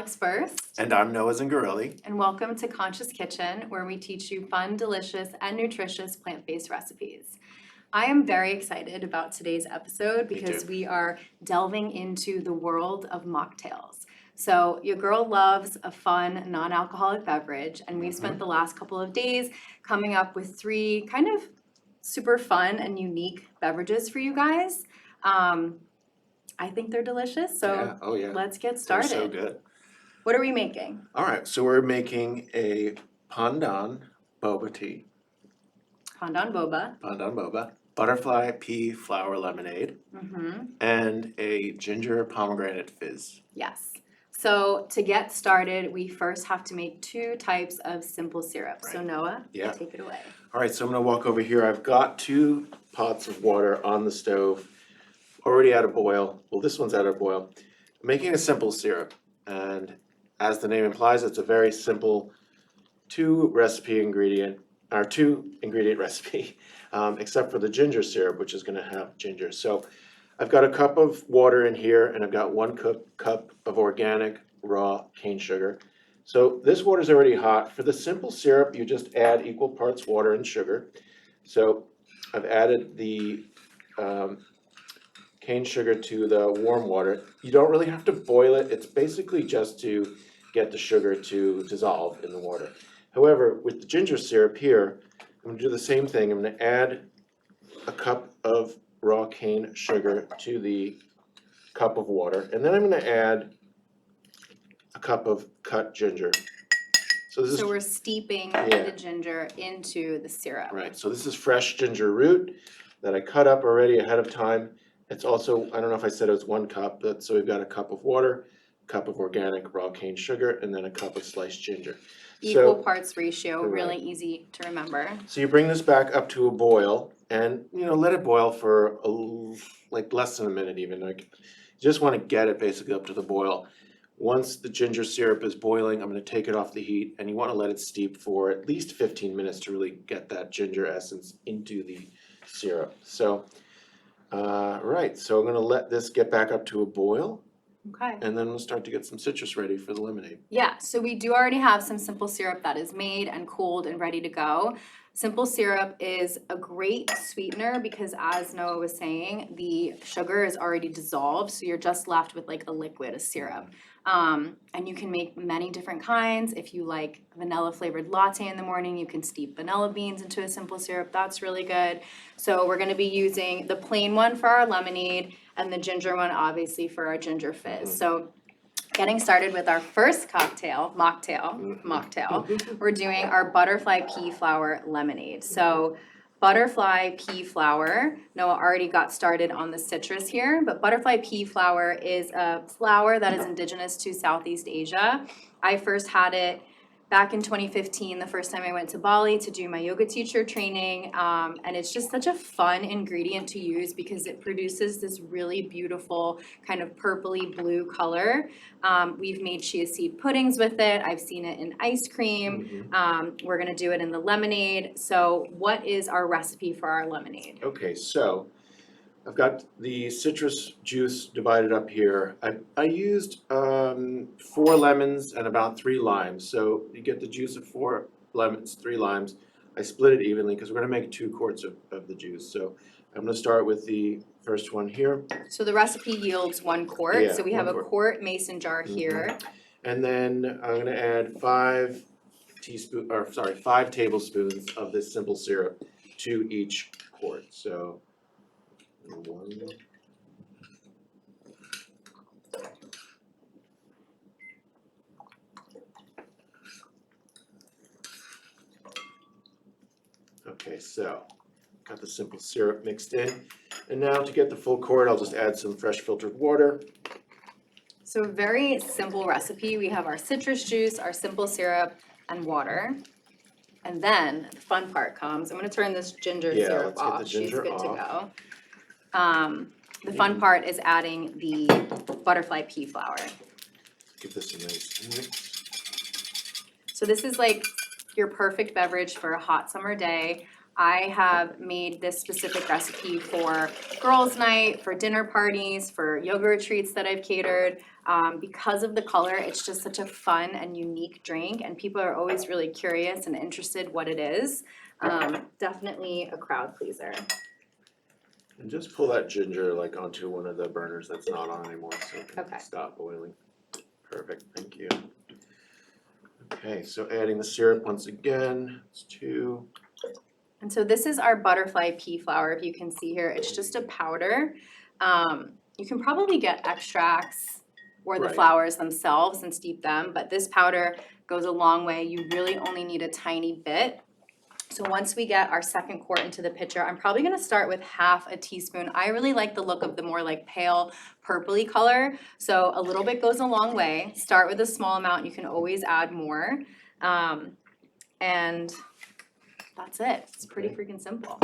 Alex First. And I'm Noah Zingarelli. And welcome to Conscious Kitchen, where we teach you fun, delicious, and nutritious plant-based recipes. I am very excited about today's episode because we are delving into the world of mocktails. So your girl loves a fun, non-alcoholic beverage, and we've spent the last couple of days coming up with 3 kind of super fun and unique beverages for you guys. I think they're delicious, so let's get started. They're so good. What are we making? All right, so we're making a Pandan Boba Tea. Pandan Boba. Butterfly Pea Flower Lemonade. And a Ginger Pomegranate Fizz. Yes. So to get started, we first have to make 2 types of simple syrup. Right. So Noah, take it away. All right, so I'm gonna walk over here. I've got 2 pots of water on the stove, already at a boil. Well, this one's at a boil. I'm making a simple syrup, and as the name implies, it's a very simple 2 ingredient recipe, except for the ginger syrup, which is gonna have ginger. So I've got a cup of water in here, and I've got 1 cup of organic raw cane sugar. So this water's already hot. For the simple syrup, you just add equal parts water and sugar. So I've added the cane sugar to the warm water. You don't really have to boil it. It's basically just to get the sugar to dissolve in the water. However, with the ginger syrup here, I'm gonna do the same thing. I'm gonna add a cup of raw cane sugar to the cup of water, and then I'm gonna add a cup of cut ginger. So we're steeping the ginger into the syrup. Right, so this is fresh ginger root that I cut up already ahead of time. It's also, I don't know if I said it was 1 cup, but so we've got a cup of water, a cup of organic raw cane sugar, and then a cup of sliced ginger. Equal parts ratio, really easy to remember. So you bring this back up to a boil, and let it boil for like less than a minute even. Like, you just want to get it basically up to the boil. Once the ginger syrup is boiling, I'm going to take it off the heat, and you want to let it steep for at least 15 minutes to really get that ginger essence into the syrup. So, so I'm going to let this get back up to a boil. Okay. And then we'll start to get some citrus ready for the lemonade. Yeah, so we do already have some simple syrup that is made and cooled and ready to go. Simple syrup is a great sweetener because, as Noah was saying, the sugar is already dissolved, so you're just left with like a liquid, a syrup. And you can make many different kinds. If you like vanilla flavored latte in the morning, you can steep vanilla beans into a simple syrup. That's really good. So we're gonna be using the plain one for our lemonade and the ginger one obviously for our ginger fizz. So getting started with our first mocktail, we're doing our butterfly pea flower lemonade. So butterfly pea flower, Noah already got started on the citrus here, but butterfly pea flower is a flower that is indigenous to Southeast Asia. I first had it back in 2015, the first time I went to Bali to do my yoga teacher training, and it's just such a fun ingredient to use because it produces this really beautiful kind of purpley blue color. We've made chia seed puddings with it. I've seen it in ice cream. We're gonna do it in the lemonade. So what is our recipe for our lemonade? Okay, so I've got the citrus juice divided up here. I used 4 lemons and about 3 limes. So you get the juice of 4 lemons, 3 limes. I split it evenly because we're gonna make 2 quarts of the juice. So I'm gonna start with the first one here. So the recipe yields 1 quart. Yeah, so we have a 1 quart mason jar here. And then I'm gonna add 5 tablespoons of this simple syrup to each quart. So 1. Okay, so got the simple syrup mixed in. And now to get the full quart, I'll just add some fresh filtered water. So a very simple recipe. We have our citrus juice, our simple syrup, and water. And then the fun part comes. I'm gonna turn this ginger syrup off. Get the ginger She's good off. to go. The fun part is adding the butterfly pea flower. Give this a nice mix. So this is like your perfect beverage for a hot summer day. I have made this specific recipe for girls' night, for dinner parties, for yoga retreats that I've catered. Because of the color, it's just such a fun and unique drink, and people are always really curious and interested what it is. Definitely a crowd pleaser. And just pull that ginger like onto one of the burners that's not on anymore so it can Okay. stop boiling. Perfect, thank you. Okay, so adding the syrup once again, it's 2. And so this is our butterfly pea flower, if you can see here. It's just a powder. You can probably get extracts or the Right. flowers themselves and steep them, but this powder goes a long way. You really only need a tiny bit. So once we get our second quart into the pitcher, I'm probably gonna start with half a teaspoon. I really like the look of the more like pale purpley color, so a little bit goes a long way. Start with a small amount, you can always add more. And that's it, it's pretty Okay. freaking simple.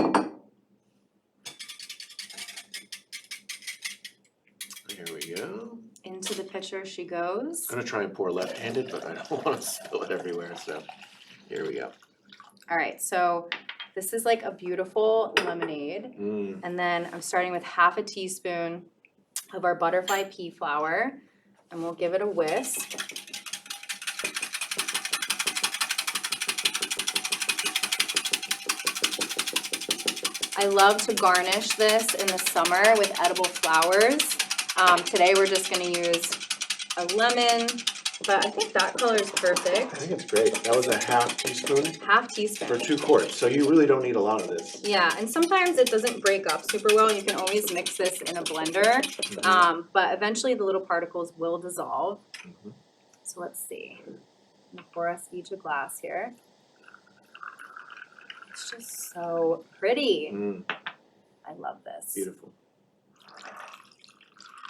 Here we go. Into the pitcher she goes. I'm gonna try and pour left-handed, but I don't wanna spill it everywhere, so here we go. All right, so this is like a beautiful lemonade. Mm, And then I'm starting with half a teaspoon of our butterfly pea flour, and we'll give it a whisk. I love to garnish this in the summer with edible flowers. Today we're just gonna use a lemon, but I think that color is I perfect. think it's great. That was a half teaspoon Half for teaspoon. 2 quarts, so you really don't need a lot of this. Yeah, and sometimes it doesn't break up super well. You can always mix this in a blender, but eventually the little particles will dissolve. Mhm. So let's see. I'm gonna pour us each a glass here. It's just so pretty. Mm, I love this. beautiful.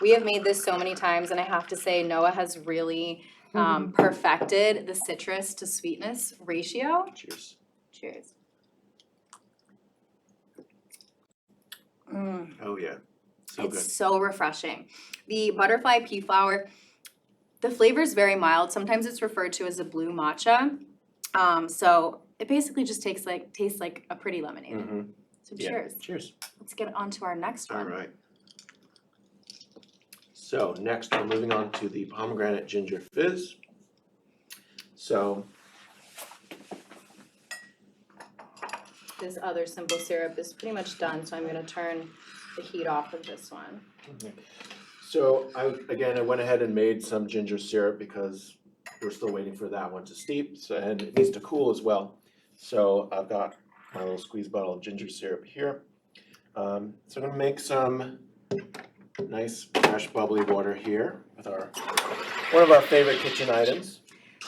We have made this so many times, and I have to say Noah has really perfected the citrus to sweetness ratio. Cheers. Cheers. Mm. Oh yeah, so It's good. so refreshing. The butterfly pea flower, the flavor is very mild. Sometimes it's referred to as a blue matcha. So it basically just tastes like a pretty lemonade. Mm-hmm. So Yeah. cheers. Cheers. Let's get on to our next All one. right. So next, we're moving on to the Pomegranate Ginger Fizz. So This other simple syrup is pretty much done, so I'm gonna turn the heat off of this one. So I went ahead and made some ginger syrup because we're still waiting for that one to steep, so, and it needs to cool as well. So I've got my little squeeze bottle of ginger syrup here. So I'm gonna make some nice fresh bubbly water here with one of our favorite kitchen items.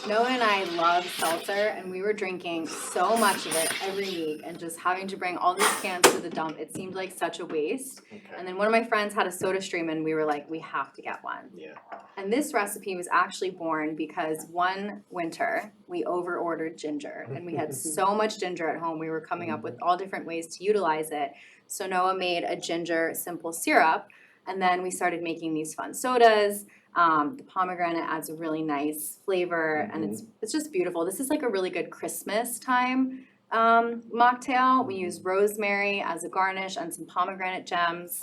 Noah and I love seltzer, and we were drinking so much of it every week and just having to bring all these cans to the dump. It seemed like such a waste. Okay. And then one of my friends had a soda stream, and we were like, we have to get one. Yeah. And this recipe was actually born because one winter we over-ordered ginger, and we had so much ginger at home. We were coming up with all different ways to utilize it. So Noah made a ginger simple syrup, and then we started making these fun sodas. The pomegranate adds a really nice flavor, and it's just beautiful. This is like a really good Christmas time mocktail. We use rosemary as a garnish and some pomegranate gems.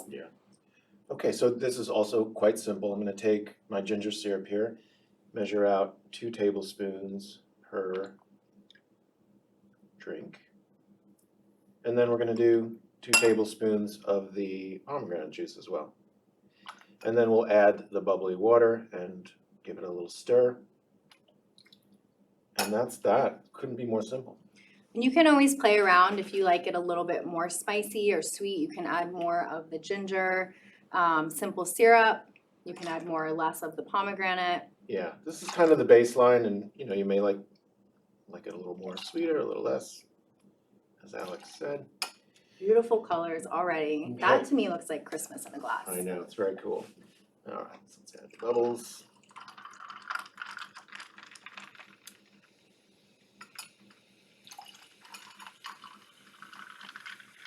Okay, so this is also quite simple. I'm gonna take my ginger syrup here, measure out 2 tablespoons per drink. And then we're gonna do 2 tablespoons of the pomegranate juice as well. And then we'll add the bubbly water and give it a little stir. And that's that. Couldn't be more simple. And you can always play around if you like it a little bit more spicy or sweet. You can add more of the ginger simple syrup. You can add more or less of the pomegranate. Yeah, this is kind of the baseline, and you may like it a little more sweeter, a little less, as Alex said. Beautiful colors already. Okay. That to me looks like Christmas in a glass. I know, it's very cool. All right, so let's add the bubbles.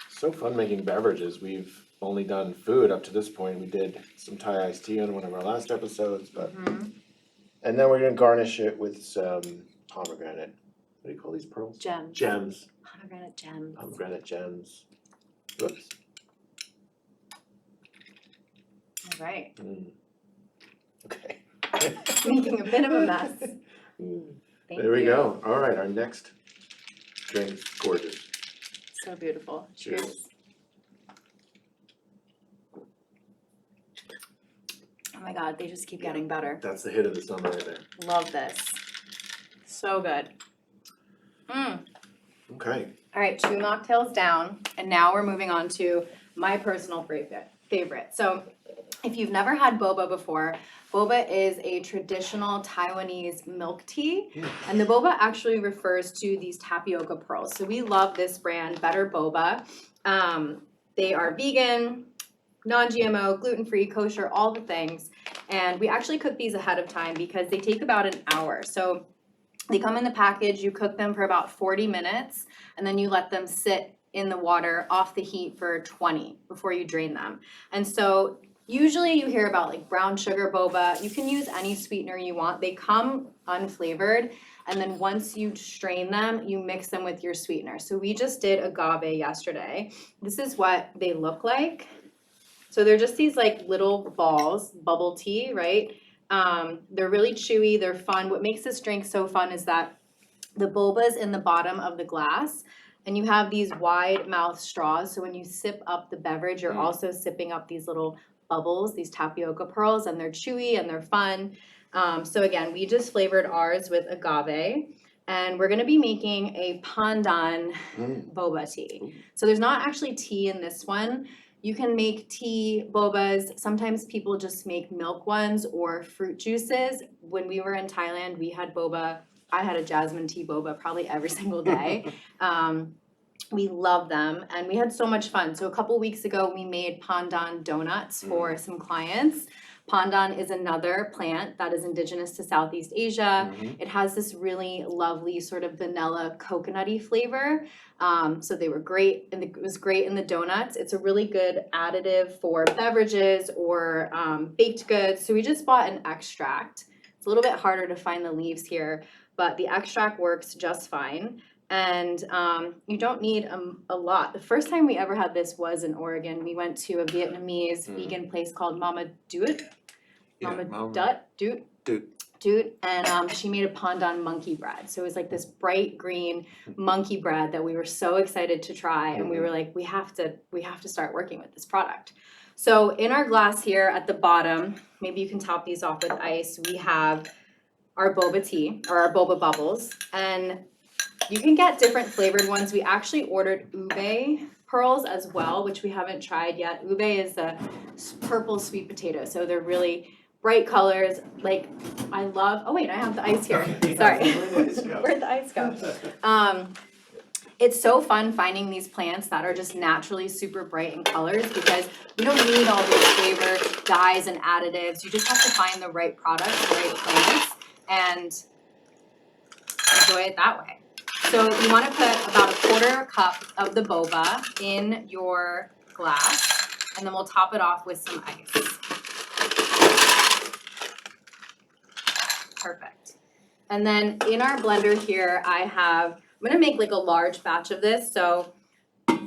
So fun making beverages. We've only done food up to this point. We did some Thai iced tea on one of our last episodes, but and then we're gonna garnish it with some pomegranate What do you call these pearls? Gems. Gems. Pomegranate gems. Pomegranate gems. Whoops. All right. Okay. Making a bit of a mess. Thank There we you. go. All right, our next drink is gorgeous. So beautiful. Cheers. Oh my God, they just keep getting better. That's the hit of the summer right there. Love this. So good. Okay. All right, 2 mocktails down, and now we're moving on to my personal favorite. So if you've never had boba before, boba is a traditional Taiwanese milk tea, and the boba actually refers to these tapioca pearls. So we love this brand, Better Boba. They are vegan, non-GMO, gluten-free, kosher, all the things. And we actually cook these ahead of time because they take about an hour. So they come in the package, you cook them for about 40 minutes, and then you let them sit in the water off the heat for 20 before you drain them. And so usually you hear about like brown sugar boba. You can use any sweetener you want. They come unflavored, and then once you strain them, you mix them with your sweetener. So we just did agave yesterday. This is what they look like. So they're just these like little balls, bubble tea, right? They're really chewy, they're fun. What makes this drink so fun is that the boba's in the bottom of the glass, and you have these wide mouth straws. So when you sip up the beverage, you're also sipping up these little bubbles, these tapioca pearls, and they're chewy and they're fun. So again, we just flavored ours with agave, and we're gonna be making a pandan boba tea. So there's not actually tea in this one. You can make tea bobas. Sometimes people just make milk ones or fruit juices. When we were in Thailand, we had boba. I had a jasmine tea boba probably every single day. We love them, and we had so much fun. So a couple weeks ago, we made pandan donuts for some clients. Pandan is another plant that is indigenous to Southeast Asia. It has this really lovely sort of vanilla coconutty flavor. So they were great, and it was great in the donuts. It's a really good additive for beverages or baked goods. So we just bought an extract. It's a little bit harder to find the leaves here, but the extract works just fine. And you don't need a lot. The first time we ever had this was in Oregon. We went to a Vietnamese vegan place called Mama Doot. Doot, and she made a pandan monkey bread. So it was like this bright green monkey bread that we were so excited to try, and we were like, we have to start working with this product. So in our glass here at the bottom, maybe you can top these off with ice. We have our boba tea or our boba bubbles, and you can get different flavored ones. We actually ordered ube pearls as well, which we haven't tried yet. Ube is a purple sweet potato, so they're really bright colors. Like, I love, oh wait, I have the ice here. Sorry. Where'd the ice go? It's so fun finding these plants that are just naturally super bright in colors, because you don't need all these flavor dyes and additives. You just have to find the right products, the right plants, and enjoy it that way. So you want to put about 1/4 cup of the boba in your glass, and then we'll top it off with some ice. Perfect. And then in our blender here, I'm gonna make like a large batch of this. So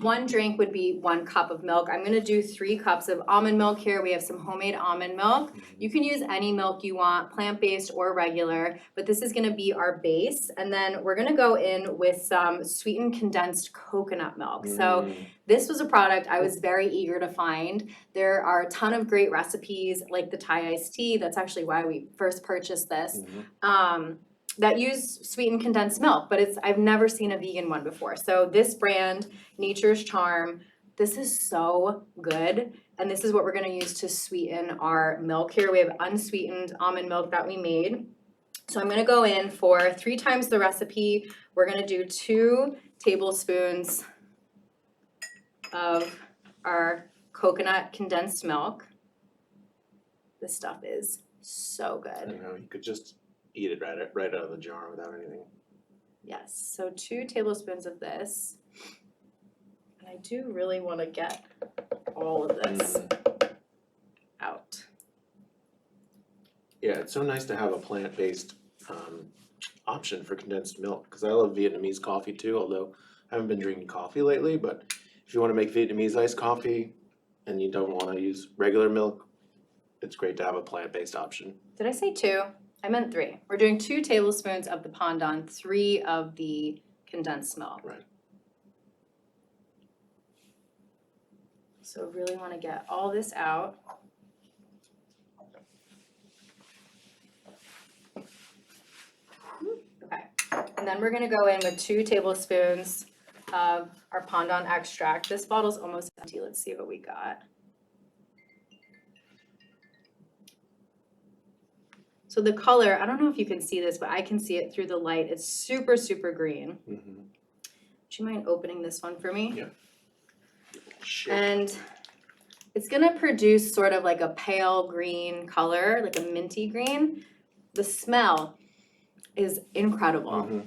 1 drink would be 1 cup of milk. I'm gonna do 3 cups of almond milk here. We have some homemade almond milk. You can use any milk you want, plant-based or regular, but this is gonna be our base. And then we're gonna go in with some sweetened condensed coconut milk. So this was a product I was very eager to find. There are a ton of great recipes like the Thai iced tea. That's actually why we first purchased this. That use sweetened condensed milk, but I've never seen a vegan one before. So this brand, Nature's Charm, this is so good. And this is what we're gonna use to sweeten our milk here. We have unsweetened almond milk that we made. So I'm gonna go in for 3 times the recipe. We're gonna do 2 tablespoons of our coconut condensed milk. This stuff is so I good. know, you could just eat it right out of the jar without anything. Yes, so 2 tablespoons of this. And I do really want to get all of this out. Yeah, it's so nice to have a plant-based option for condensed milk, because I love Vietnamese coffee too, although I haven't been drinking coffee lately, but if you want to make Vietnamese iced coffee and you don't want to use regular milk, it's great to have a plant-based option. Did I say 2? I meant 3. We're doing 2 tablespoons of the Pandan, 3 of the condensed milk. Right. So really want to get all this out. Okay, and then we're gonna go in with 2 tablespoons of our Pandan extract. This bottle's almost empty. Let's see what we got. So the color, I don't know if you can see this, but I can see it through the light. It's super, super green. Mm-hmm. Would you mind opening this one for me? Yeah. Sure. And it's gonna produce sort of like a pale green color, like a minty green. The smell is incredible. Mm-hmm.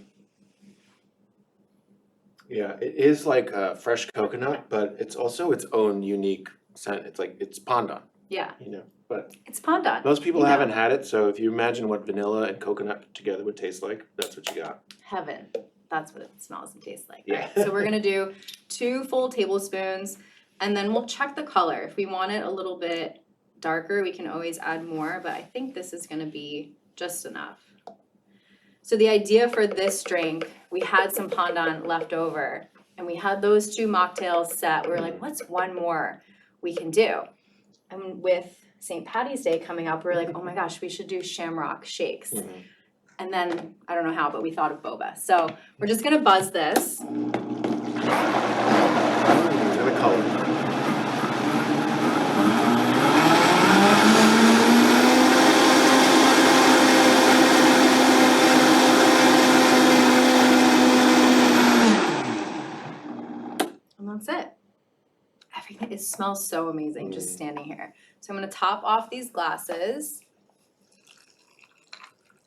Yeah, it is like fresh coconut, but it's also its own unique scent. It's like, it's pandan, Yeah, you know, but it's Pandan. most people You know. haven't had it, so if you imagine what vanilla and coconut together would taste like, that's what you got. Heaven. That's what it smells and tastes like. Yeah. Alright, so we're gonna do 2 full tablespoons, and then we'll check the color. If we want it a little bit darker, we can always add more, but I think this is gonna be just enough. So the idea for this drink, we had some Pandan left over, and we had those 2 mocktails set. We were like, what's one more we can do? And with St. Patty's Day coming up, we were like, oh my gosh, we should do shamrock shakes. Mhm. And then, I don't know how, but we thought of boba. So we're just gonna buzz this. And the color. And that's it. Everything, it smells so amazing just standing here. So I'm gonna top off these glasses.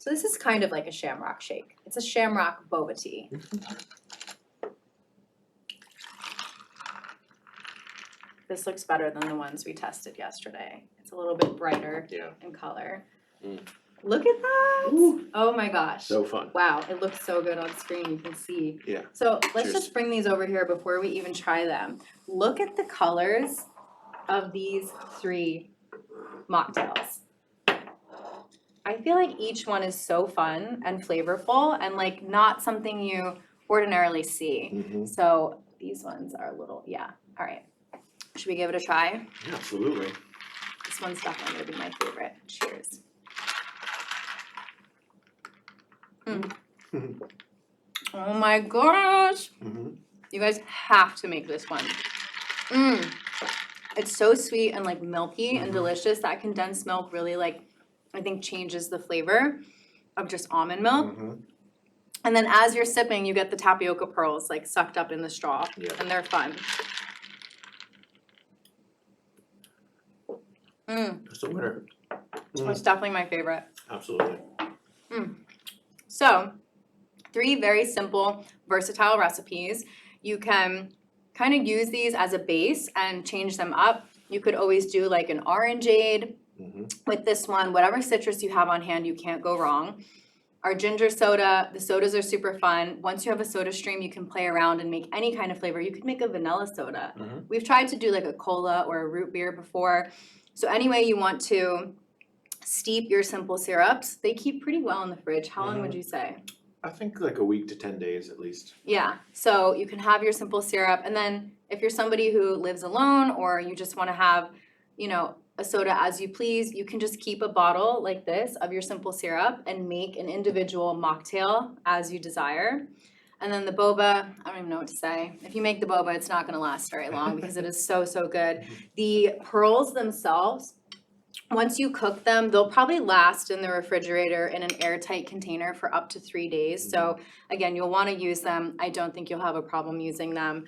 So this is kind of like a shamrock shake. It's a shamrock boba tea. This looks better than the ones we tested yesterday. It's a little bit brighter Yeah. in color. Mm. Look at that! Ooh. Oh my gosh. So fun. Wow, it looks so good on screen, you can see. Yeah. So let's Cheers. just bring these over here before we even try them. Look at the colors of these 3 mocktails. I feel like each one is so fun and flavorful and like not something you ordinarily see. Mm-hmm. So these ones are a little, yeah, all right. Should we give it a try? Yeah, absolutely. This one's definitely gonna be my favorite. Cheers. Oh my gosh. Mm-hmm. You guys have to make this one. It's so sweet and like milky and delicious. That condensed milk really like, I think changes the flavor of just almond milk. Mm-hmm. And then as you're sipping, you get the tapioca pearls like sucked up in the straw, Yeah. and they're fun. That's a winner. It's definitely my favorite. Absolutely. So, 3 very simple, versatile recipes. You can kind of use these as a base and change them up. You could always do like an orangeade Mm-hmm. with this one. Whatever citrus you have on hand, you can't go wrong. Our ginger soda, the sodas are super fun. Once you have a soda stream, you can play around and make any kind of flavor. You could make a vanilla soda. Mhm. We've tried to do like a cola or a root beer before. So any way you want to steep your simple syrups, they keep pretty well in the fridge. How long would you say? I think like a week to 10 days at least. Yeah, so you can have your simple syrup, and then if you're somebody who lives alone or you just want to have, you know, a soda as you please, you can just keep a bottle like this of your simple syrup and make an individual mocktail as you desire. And then the boba, I don't even know what to say. If you make the boba, it's not gonna last very long because it is so, so good. The pearls themselves, once you cook them, they'll probably last in the refrigerator in an airtight container for up to 3 days. So again, you'll wanna use them. I don't think you'll have a problem using them.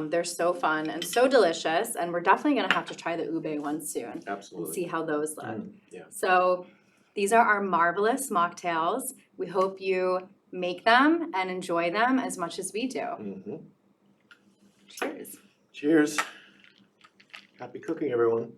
They're so fun and so delicious, and we're definitely gonna have to try the ube ones soon and Absolutely. see how those look. Yeah. So these are our marvelous mocktails. We hope you make them and enjoy them as much as we do. Mm-hmm. Cheers. Cheers. Happy cooking, everyone.